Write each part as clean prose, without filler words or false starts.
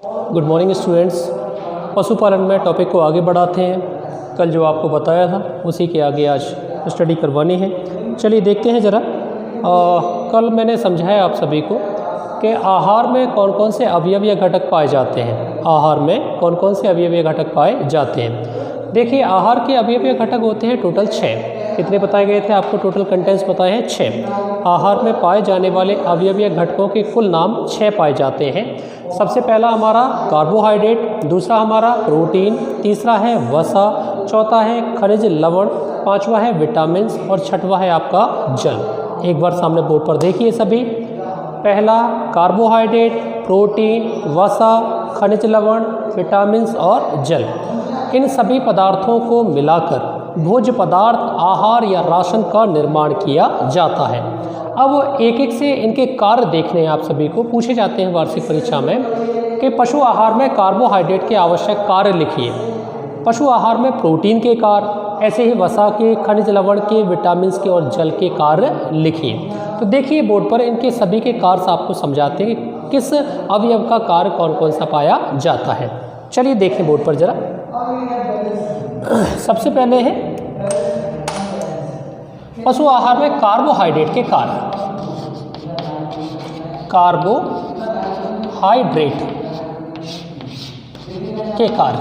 Good morning students. पशुपालन में topic को आगे बढ़ाते हैं। कल जो आपको बताया था उसी के आगे आज स्टडी करवानी है। चलिए देखते हैं ज़रा। कल मैंने समझाया आप सभी को कि आहार में कौन कौन से अवयवीय घटक पाए जाते हैं। आहार में कौन कौन से अवयवीय घटक पाए जाते हैं। देखिए, आहार के अवयवीय घटक होते हैं टोटल 6। कितने बताए गए थे आपको? टोटल कंटेंट्स बताए हैं 6। आहार में पाए जाने वाले अवयवीय घटकों के कुल नाम 6 पाए जाते हैं। सबसे पहला हमारा कार्बोहाइड्रेट, दूसरा हमारा प्रोटीन, तीसरा है वसा, चौथा है खनिज लवण, पांचवा है विटामिन्स और छठवा है आपका जल। एक बार सामने बोर्ड पर देखिए सभी। पहला कार्बोहाइड्रेट, प्रोटीन, वसा, खनिज लवण, विटामिन्स और जल। इन सभी पदार्थों को मिलाकर भोज्य पदार्थ, आहार या राशन का निर्माण किया जाता है। अब एक एक से इनके कार्य देखने हैं आप सभी को। पूछे जाते हैं वार्षिक परीक्षा में कि पशु आहार में कार्बोहाइड्रेट के आवश्यक कार्य लिखिए। पशु आहार में प्रोटीन के कार्य, ऐसे ही वसा के, खनिज लवण के, विटामिन्स के और जल के कार्य लिखिए। तो देखिए बोर्ड पर इनके सभी के कार्य आपको समझाते हैं कि किस अवयव का कार्य कौन कौन सा पाया जाता है। चलिए देखें बोर्ड पर जरा। सबसे पहले है पशु आहार में कार्बोहाइड्रेट के कार्य। कार्बोहाइड्रेट के कार्य।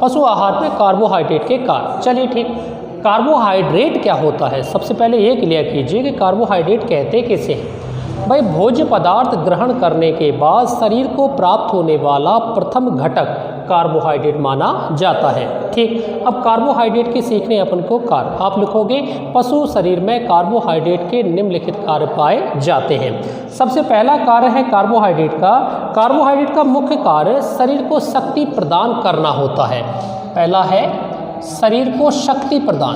पशु आहार में कार्बोहाइड्रेट के कार्य। चलिए ठीक, कार्बोहाइड्रेट क्या होता है सबसे पहले ये क्लियर कीजिए कि कार्बोहाइड्रेट कहते किसे हैं। भाई, भोज्य पदार्थ ग्रहण करने के बाद शरीर को प्राप्त होने वाला प्रथम घटक कार्बोहाइड्रेट माना जाता है। ठीक, अब कार्बोहाइड्रेट के सीखने अपन को कार्य आप लिखोगे। पशु शरीर में कार्बोहाइड्रेट के निम्नलिखित कार्य पाए जाते हैं। सबसे पहला कार्य है कार्बोहाइड्रेट का। कार्बोहाइड्रेट का मुख्य कार्य शरीर को शक्ति प्रदान करना होता है। पहला है शरीर को शक्ति प्रदान।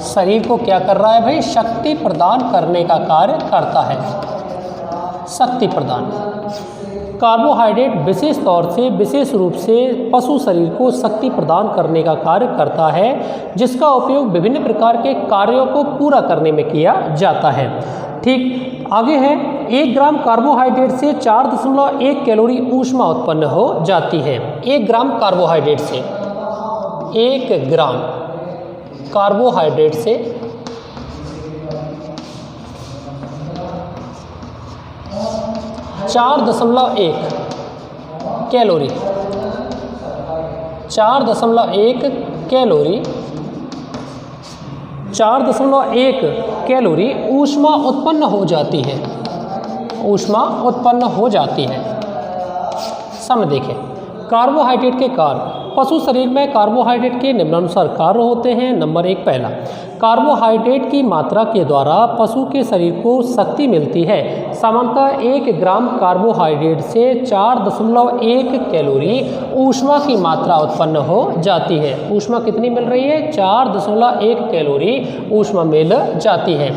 शरीर को क्या कर रहा है भाई? शक्ति प्रदान करने का कार्य करता है। शक्ति प्रदान। कार्बोहाइड्रेट विशेष तौर से, विशेष रूप से पशु शरीर को शक्ति प्रदान करने का कार्य करता है, जिसका उपयोग विभिन्न प्रकार के कार्यों को पूरा करने में किया जाता है। ठीक, आगे है 1 ग्राम कार्बोहाइड्रेट से 4.1 कैलोरी ऊष्मा उत्पन्न हो जाती है। 1 ग्राम कार्बोहाइड्रेट से, 1 ग्राम कार्बोहाइड्रेट से 4.1 कैलोरी, 4.1 कैलोरी, 4.1 कैलोरी ऊष्मा उत्पन्न हो जाती है। ऊष्मा उत्पन्न हो जाती है। सामने देखें, कार्बोहाइड्रेट के कार्य। पशु शरीर में कार्बोहाइड्रेट के निम्नानुसार कार्य होते हैं। नंबर 1, पहला, कार्बोहाइड्रेट की मात्रा के द्वारा पशु के शरीर को शक्ति मिलती है। सामान्यतः 1 ग्राम कार्बोहाइड्रेट से 4.1 कैलोरी ऊष्मा की मात्रा उत्पन्न हो जाती है। ऊष्मा कितनी मिल रही है? 4.1 कैलोरी ऊष्मा मिल जाती है।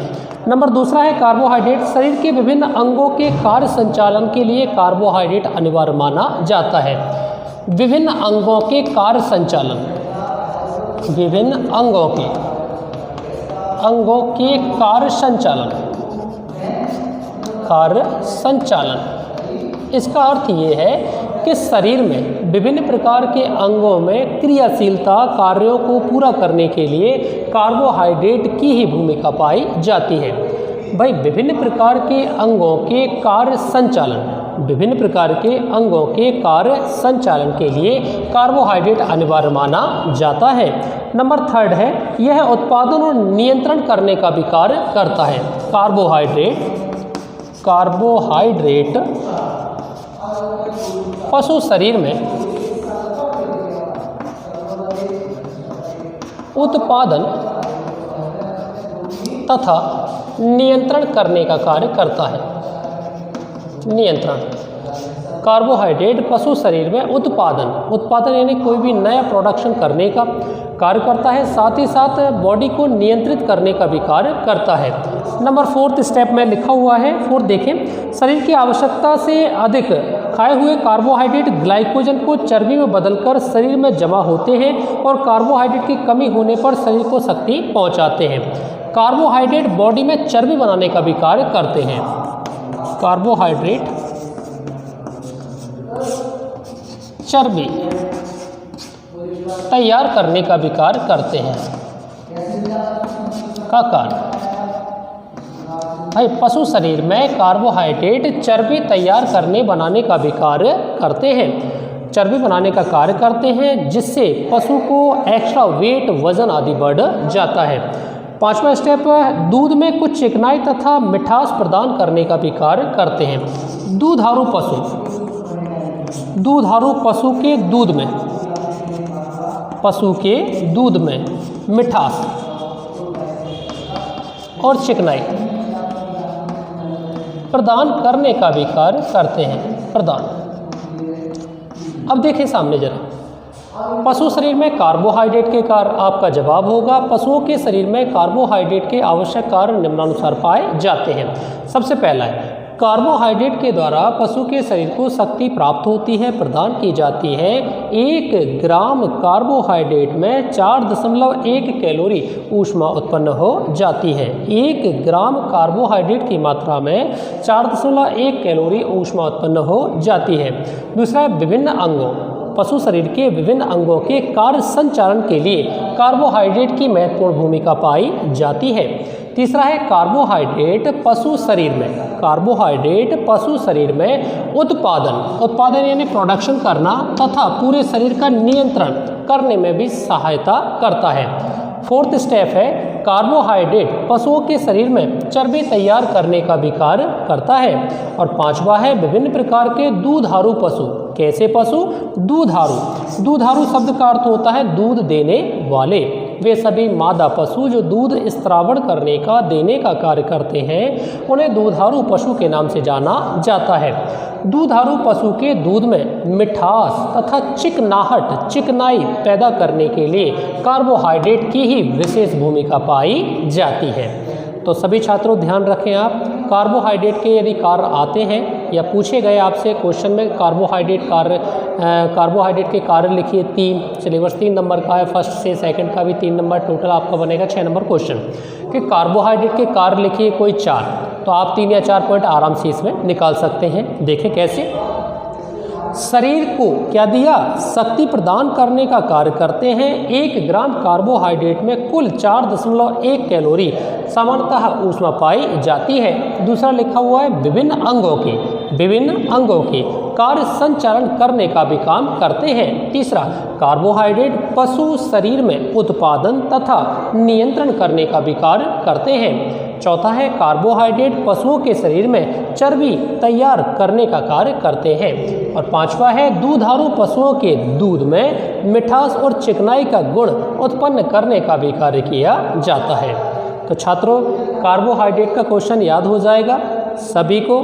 नंबर 2 है कार्बोहाइड्रेट शरीर के विभिन्न अंगों के कार्य संचालन के लिए कार्बोहाइड्रेट अनिवार्य माना जाता है। विभिन्न अंगों के कार्य संचालन, विभिन्न अंगों के कार्य संचालन, कार्य संचालन। इसका अर्थ ये है कि शरीर में विभिन्न प्रकार के अंगों में क्रियाशीलता, कार्यों को पूरा करने के लिए कार्बोहाइड्रेट की ही भूमिका पाई जाती है। भाई, विभिन्न प्रकार के अंगों के कार्य संचालन, विभिन्न प्रकार के अंगों के कार्य संचालन के लिए कार्बोहाइड्रेट अनिवार्य माना जाता है। नंबर 3 है, यह उत्पादन और नियंत्रण करने का भी कार्य करता है। कार्बोहाइड्रेट पशु शरीर में उत्पादन तथा नियंत्रण करने का कार्य करता है। नियंत्रण। कार्बोहाइड्रेट पशु शरीर में उत्पादन यानी कोई भी नया प्रोडक्शन करने का कार्य करता है, साथ ही साथ बॉडी को नियंत्रित करने का भी कार्य करता है। नंबर 4 स्टेप में लिखा हुआ है। 4 देखें, शरीर की आवश्यकता से अधिक खाए हुए कार्बोहाइड्रेट ग्लाइकोजन को चर्बी में बदलकर शरीर में जमा होते हैं और कार्बोहाइड्रेट की कमी होने पर शरीर को शक्ति पहुंचाते हैं। कार्बोहाइड्रेट बॉडी में चर्बी बनाने का भी कार्य करते हैं। कार्बोहाइड्रेट चर्बी तैयार करने का भी कार्य करते हैं। का कार्य भाई, पशु शरीर में कार्बोहाइड्रेट चर्बी तैयार करने बनाने का भी कार्य करते हैं। चर्बी बनाने का कार्य करते हैं, जिससे पशु को एक्स्ट्रा वेट, वजन आदि बढ़ जाता है। 5वां स्टेप, दूध में कुछ चिकनाई तथा मिठास प्रदान करने का भी कार्य करते हैं। दूधारू पशु के दूध में, पशु के दूध में मिठास और चिकनाई प्रदान करने का भी कार्य करते हैं। प्रदान। अब देखें सामने जरा, पशु शरीर में कार्बोहाइड्रेट के कार्य, आपका जवाब होगा पशुओं के शरीर में कार्बोहाइड्रेट के आवश्यक कार्य निम्नानुसार पाए जाते हैं। सबसे पहला है, कार्बोहाइड्रेट के द्वारा पशु के शरीर को शक्ति प्राप्त होती है, प्रदान की जाती है। 1 ग्राम कार्बोहाइड्रेट में 4.1 कैलोरी ऊष्मा उत्पन्न हो जाती है। 1 ग्राम कार्बोहाइड्रेट की मात्रा में 4.1 कैलोरी ऊष्मा उत्पन्न हो जाती है। दूसरा, विभिन्न अंगों, पशु शरीर के विभिन्न अंगों के कार्य संचालन के लिए कार्बोहाइड्रेट की महत्वपूर्ण भूमिका पाई जाती है। तीसरा है, कार्बोहाइड्रेट पशु शरीर में उत्पादन यानी प्रोडक्शन करना तथा पूरे शरीर का नियंत्रण करने में भी सहायता करता है। 4th स्टेप है, कार्बोहाइड्रेट पशुओं के शरीर में चर्बी तैयार करने का भी कार्य करता है। और 5वां है, विभिन्न प्रकार के दूधारू पशु। कैसे पशु? दूधारू शब्द का अर्थ होता है दूध देने वाले। वे सभी मादा पशु जो दूध स्त्रावण देने का कार्य करते हैं, उन्हें दूधारू पशु के नाम से जाना जाता है। दूधारू पशु के दूध में मिठास तथा चिकनाई पैदा करने के लिए कार्बोहाइड्रेट की ही विशेष भूमिका पाई जाती है। तो सभी छात्रों ध्यान रखें, आप कार्बोहाइड्रेट के यदि कार्य आते हैं या पूछे गए आपसे क्वेश्चन में कार्बोहाइड्रेट के कार्य लिखिए 3, सिलेबस 3 नंबर का है, फर्स्ट से सेकंड का भी 3 नंबर, टोटल आपका बनेगा 6 नंबर क्वेश्चन कि कार्बोहाइड्रेट के कार्य लिखिए कोई 4, तो आप 3 या 4 पॉइंट आराम से इसमें निकाल सकते हैं। देखें कैसे, शरीर को क्या दिया? शक्ति प्रदान करने का कार्य करते हैं। 1 ग्राम कार्बोहाइड्रेट में कुल 4.1 कैलोरी सामान्यतः ऊष्मा पाई जाती है। दूसरा लिखा हुआ है, विभिन्न अंगों के कार्य संचालन करने का भी काम करते हैं। तीसरा, कार्बोहाइड्रेट पशु शरीर में उत्पादन तथा नियंत्रण करने का भी कार्य करते हैं। चौथा है, कार्बोहाइड्रेट पशुओं के शरीर में चर्बी तैयार करने का कार्य करते हैं। और 5वां है, दूधारू पशुओं के दूध में मिठास और चिकनाई का गुण उत्पन्न करने का भी कार्य किया जाता है। तो छात्रों, कार्बोहाइड्रेट का क्वेश्चन याद हो जाएगा सभी को,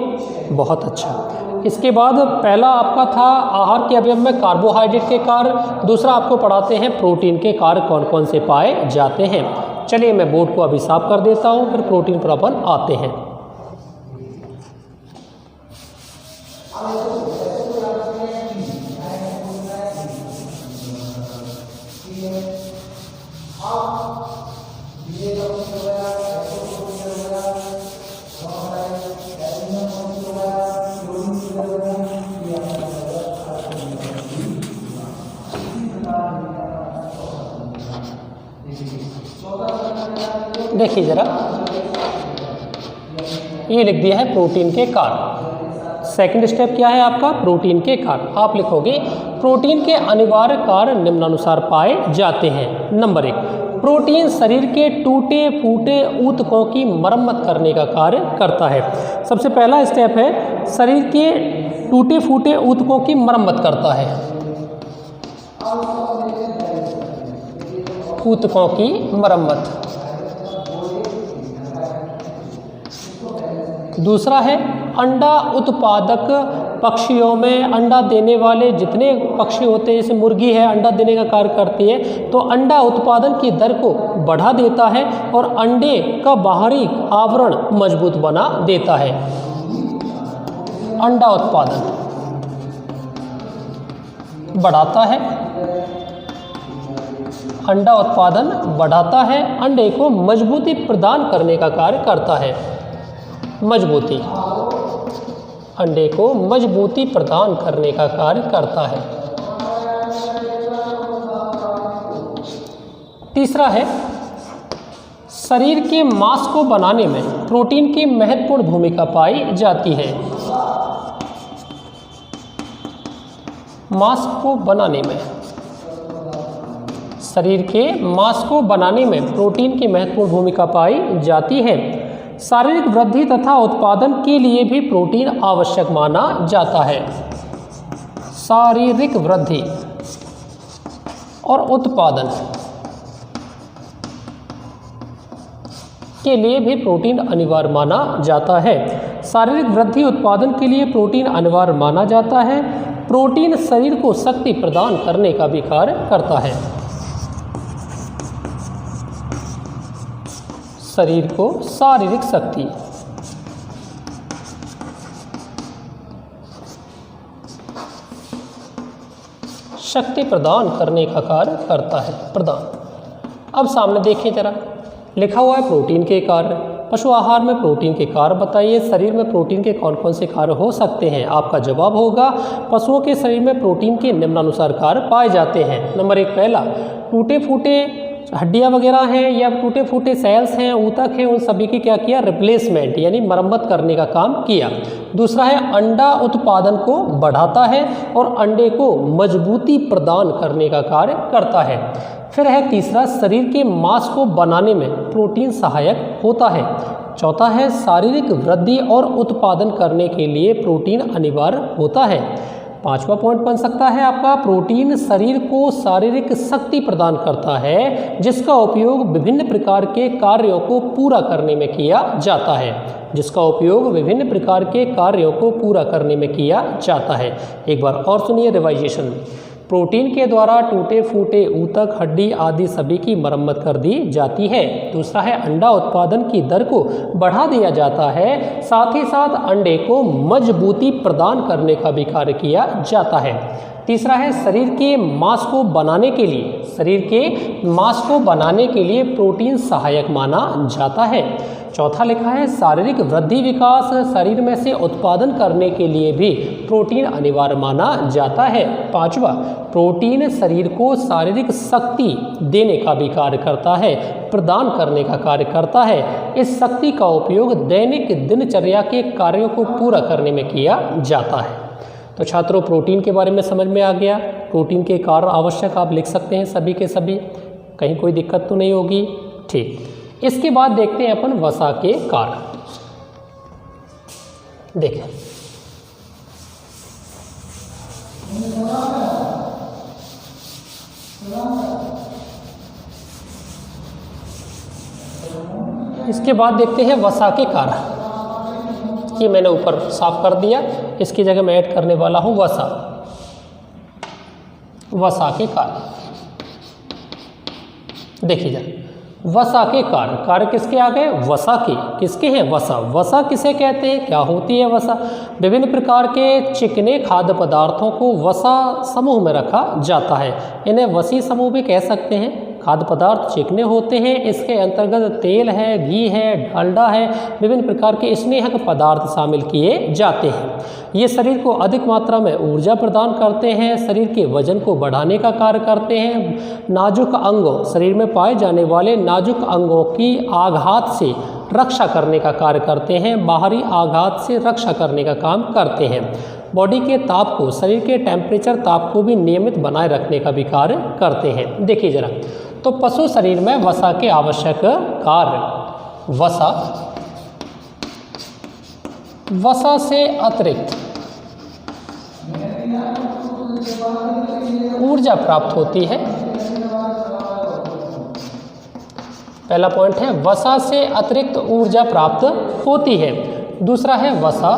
बहुत अच्छा। इसके बाद पहला आपका था आहार के अवयव में कार्बोहाइड्रेट के कार्य, दूसरा आपको पढ़ाते हैं प्रोटीन के कार्य कौन कौन से पाए जाते हैं। चलिए मैं बोर्ड को अभी साफ कर देता हूँ, फिर प्रोटीन पर अपन आते हैं। देखिए जरा, ये लिख दिया है प्रोटीन के कार्य। सेकंड स्टेप क्या है आपका? प्रोटीन के कार्य। आप लिखोगे प्रोटीन के अनिवार्य कार्य निम्नानुसार पाए जाते हैं। नंबर 1, प्रोटीन शरीर के टूटे फूटे ऊतकों की मरम्मत करने का कार्य करता है। सबसे पहला स्टेप है, शरीर के टूटे फूटे ऊतकों की मरम्मत करता है। ऊतकों की मरम्मत। दूसरा है, अंडा उत्पादक पक्षियों में अंडा देने वाले जितने पक्षी होते हैं, जैसे मुर्गी है अंडा देने का कार्य करती है, तो अंडा उत्पादन की दर को बढ़ा देता है और अंडे का बाहरी आवरण मजबूत बना देता है। अंडा उत्पादन बढ़ाता है अंडा उत्पादन बढ़ाता है, अंडे को मजबूती प्रदान करने का कार्य करता है। मजबूती, अंडे को मजबूती प्रदान करने का कार्य करता है। तीसरा है शरीर के मांस को बनाने में प्रोटीन की महत्वपूर्ण भूमिका पाई जाती है। मांस को बनाने में, शरीर के मांस को बनाने में प्रोटीन की महत्वपूर्ण भूमिका पाई जाती है। शारीरिक वृद्धि तथा उत्पादन के लिए भी प्रोटीन आवश्यक माना जाता है। शारीरिक वृद्धि और उत्पादन के लिए भी प्रोटीन अनिवार्य माना जाता है। शारीरिक वृद्धि उत्पादन के लिए प्रोटीन अनिवार्य माना जाता है। प्रोटीन शरीर को शक्ति प्रदान करने का भी कार्य करता है। शरीर को शारीरिक शक्ति, शक्ति प्रदान करने का कार्य करता है। प्रदान। अब सामने देखें जरा, लिखा हुआ है प्रोटीन के कार्य। पशु आहार में प्रोटीन के कार्य बताइए। शरीर में प्रोटीन के कौन कौन से कार्य हो सकते हैं? आपका जवाब होगा पशुओं के शरीर में प्रोटीन के निम्नानुसार कार्य पाए जाते हैं। नंबर 1 पहला, टूटे फूटे हड्डियां वगैरह हैं या टूटे फूटे सेल्स हैं, ऊतक हैं, उन सभी की क्या किया? रिप्लेसमेंट यानी मरम्मत करने का काम किया। दूसरा है अंडा उत्पादन को बढ़ाता है और अंडे को मजबूती प्रदान करने का कार्य करता है। फिर है तीसरा, शरीर के मांस को बनाने में प्रोटीन सहायक होता है। चौथा है शारीरिक वृद्धि और उत्पादन करने के लिए प्रोटीन अनिवार्य होता है। पांचवा पॉइंट बन सकता है आपका, प्रोटीन शरीर को शारीरिक शक्ति प्रदान करता है जिसका उपयोग विभिन्न प्रकार के कार्यों को पूरा करने में किया जाता है। जिसका उपयोग विभिन्न प्रकार के कार्यों को पूरा करने में किया जाता है। एक बार और सुनिए रिवाइजेशन में, प्रोटीन के द्वारा टूटे फूटे ऊतक, हड्डी आदि सभी की मरम्मत कर दी जाती है। दूसरा है अंडा उत्पादन की दर को बढ़ा दिया जाता है, साथ ही साथ अंडे को मजबूती प्रदान करने का भी कार्य किया जाता है। तीसरा है शरीर के मांस को बनाने के लिए, शरीर के मांस को बनाने के लिए प्रोटीन सहायक माना जाता है। चौथा लिखा है शारीरिक वृद्धि विकास, शरीर में से उत्पादन करने के लिए भी प्रोटीन अनिवार्य माना जाता है। पांचवा, प्रोटीन शरीर को शारीरिक शक्ति देने का भी कार्य करता है, प्रदान करने का कार्य करता है। इस शक्ति का उपयोग दैनिक दिनचर्या के कार्यों को पूरा करने में किया जाता है। तो छात्रों, प्रोटीन के बारे में समझ में आ गया। प्रोटीन के कार्य आवश्यक आप लिख सकते हैं सभी के सभी, कहीं कोई दिक्कत तो नहीं होगी। ठीक, इसके बाद देखते हैं अपन वसा के कार्य। देखें, इसके बाद देखते हैं वसा के कार्य। ये मैंने ऊपर साफ कर दिया, इसकी जगह मैं ऐड करने वाला हूं वसा। वसा के कार्य देखिए जरा, वसा के कार्य, कार्य किसके आ गए? वसा के। किसके हैं? वसा। वसा किसे कहते हैं? क्या होती है वसा? विभिन्न प्रकार के चिकने खाद्य पदार्थों को वसा समूह में रखा जाता है। इन्हें वसी समूह भी कह सकते हैं। खाद्य पदार्थ चिकने होते हैं, इसके अंतर्गत तेल है, घी है, डालडा है, विभिन्न प्रकार के स्नेहक पदार्थ शामिल किए जाते हैं। ये शरीर को अधिक मात्रा में ऊर्जा प्रदान करते हैं, शरीर के वजन को बढ़ाने का कार्य करते हैं। नाजुक अंगों, शरीर में पाए जाने वाले नाजुक अंगों की आघात से रक्षा करने का कार्य करते हैं, बाहरी आघात से रक्षा करने का काम करते हैं। बॉडी के ताप को, शरीर के टेम्परेचर ताप को भी नियमित बनाए रखने का भी कार्य करते हैं। देखिए जरा, तो पशु शरीर में वसा के आवश्यक कार्य। वसा से अतिरिक्त ऊर्जा प्राप्त होती है। पहला पॉइंट है वसा से अतिरिक्त ऊर्जा प्राप्त होती है। दूसरा है वसा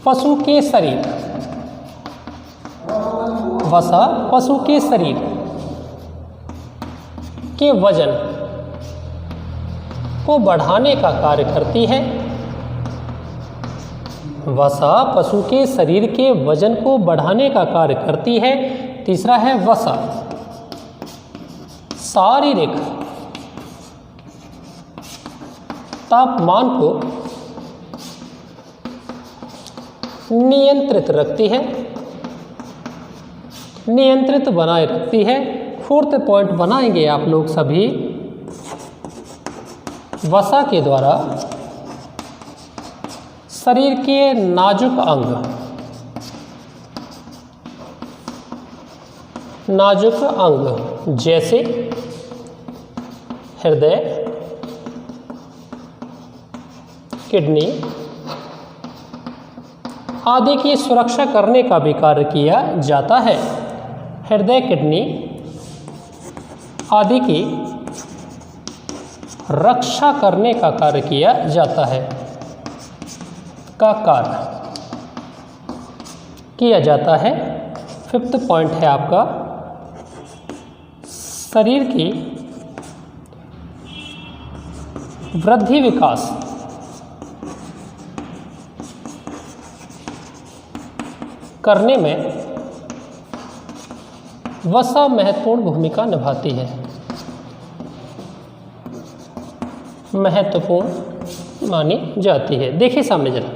पशु के शरीर, वसा पशु के शरीर के वजन को बढ़ाने का कार्य करती है। वसा पशु के शरीर के वजन को बढ़ाने का कार्य करती है। तीसरा है वसा शारीरिक तापमान को नियंत्रित रखती है, नियंत्रित बनाए रखती है। फोर्थ पॉइंट बनाएंगे आप लोग सभी, वसा के द्वारा शरीर के नाजुक अंग, नाजुक अंग जैसे हृदय, किडनी आदि की सुरक्षा करने का भी कार्य किया जाता है। हृदय, किडनी आदि की रक्षा करने का कार्य किया जाता है, का कार्य किया जाता है। फिफ्थ पॉइंट है आपका शरीर की वृद्धि विकास करने में वसा महत्वपूर्ण भूमिका निभाती है। महत्वपूर्ण मानी जाती है। देखिए सामने जरा,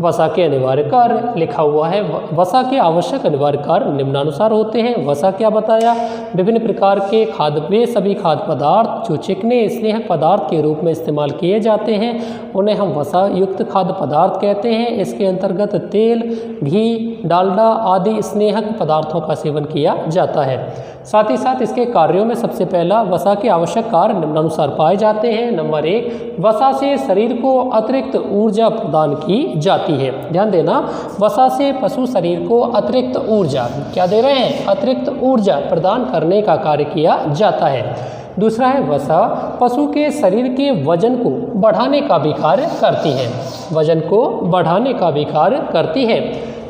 वसा के अनिवार्य कार्य लिखा हुआ है। वसा के आवश्यक अनिवार्य कार्य निम्नानुसार होते हैं। वसा क्या बताया, विभिन्न प्रकार के खाद्य, वे सभी खाद्य पदार्थ जो चिकने स्नेहक पदार्थ के रूप में इस्तेमाल किए जाते हैं उन्हें हम वसा युक्त खाद्य पदार्थ कहते हैं। इसके अंतर्गत तेल, घी, डालडा आदि स्नेहक पदार्थों का सेवन किया जाता है। साथ ही साथ इसके कार्यों में सबसे पहला, वसा के आवश्यक कार्य निम्नानुसार पाए जाते हैं। नंबर 1, वसा से शरीर को अतिरिक्त ऊर्जा प्रदान की जाती है। ध्यान देना, वसा से पशु शरीर को अतिरिक्त ऊर्जा क्या दे रहे हैं, अतिरिक्त ऊर्जा प्रदान करने का कार्य किया जाता है। दूसरा है, वसा पशु के शरीर के वजन को बढ़ाने का भी कार्य करती है, वजन को बढ़ाने का भी कार्य करती है।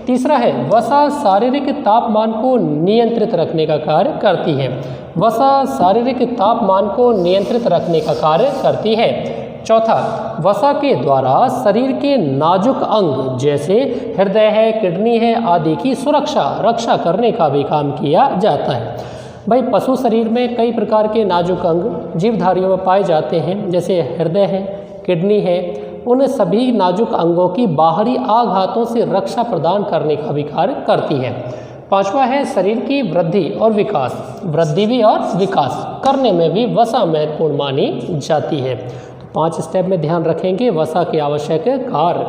तीसरा है, वसा शारीरिक तापमान को नियंत्रित रखने का कार्य करती है। वसा शारीरिक तापमान को नियंत्रित रखने का कार्य करती है। चौथा, वसा के द्वारा शरीर के नाजुक अंग जैसे हृदय है, किडनी है आदि की रक्षा करने का भी काम किया जाता है। भाई, पशु शरीर में कई प्रकार के नाजुक अंग जीवधारियों में पाए जाते हैं, जैसे हृदय है, किडनी है। उन सभी नाजुक अंगों की बाहरी आघातों से रक्षा प्रदान करने का भी कार्य करती है। पांचवा है, शरीर की वृद्धि और विकास, वृद्धि भी और विकास करने में भी वसा महत्वपूर्ण मानी जाती है। तो 5 स्टेप में ध्यान रखेंगे वसा के आवश्यक कार्य।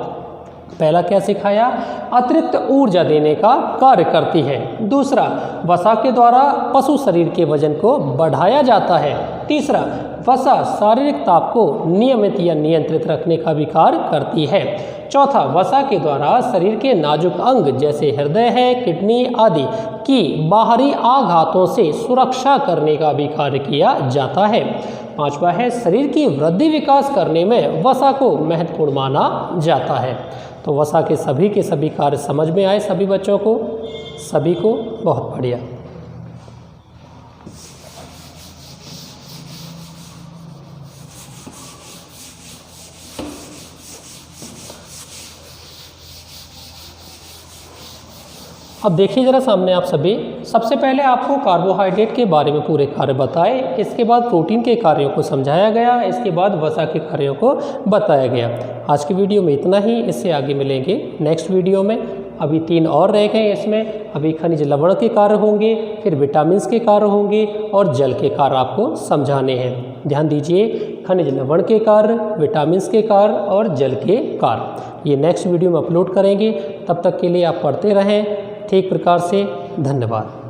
पहला क्या सिखाया, अतिरिक्त ऊर्जा देने का कार्य करती है। दूसरा, वसा के द्वारा पशु शरीर के वजन को बढ़ाया जाता है। तीसरा, वसा शारीरिक ताप को नियमित या नियंत्रित रखने का भी कार्य करती है। चौथा, वसा के द्वारा शरीर के नाजुक अंग जैसे हृदय है, किडनी आदि की बाहरी आघातों से सुरक्षा करने का भी कार्य किया जाता है। पांचवा है, शरीर की वृद्धि विकास करने में वसा को महत्वपूर्ण माना जाता है। तो वसा के सभी कार्य समझ में आए सभी बच्चों को, सभी को बहुत बढ़िया। अब देखिए जरा सामने आप सभी, सबसे पहले आपको कार्बोहाइड्रेट के बारे में पूरे कार्य बताए, इसके बाद प्रोटीन के कार्यों को समझाया गया, इसके बाद वसा के कार्यों को बताया गया। आज की वीडियो में इतना ही, इससे आगे मिलेंगे नेक्स्ट वीडियो में। अभी 3 और रह गए इसमें, अभी खनिज लवण के कार्य होंगे, फिर विटामिन्स के कार्य होंगे और जल के कार्य आपको समझाने हैं। ध्यान दीजिए, खनिज लवण के कार्य, विटामिन्स के कार्य और जल के कार्य, ये नेक्स्ट वीडियो में अपलोड करेंगे। तब तक के लिए आप पढ़ते रहें ठीक प्रकार से। धन्यवाद।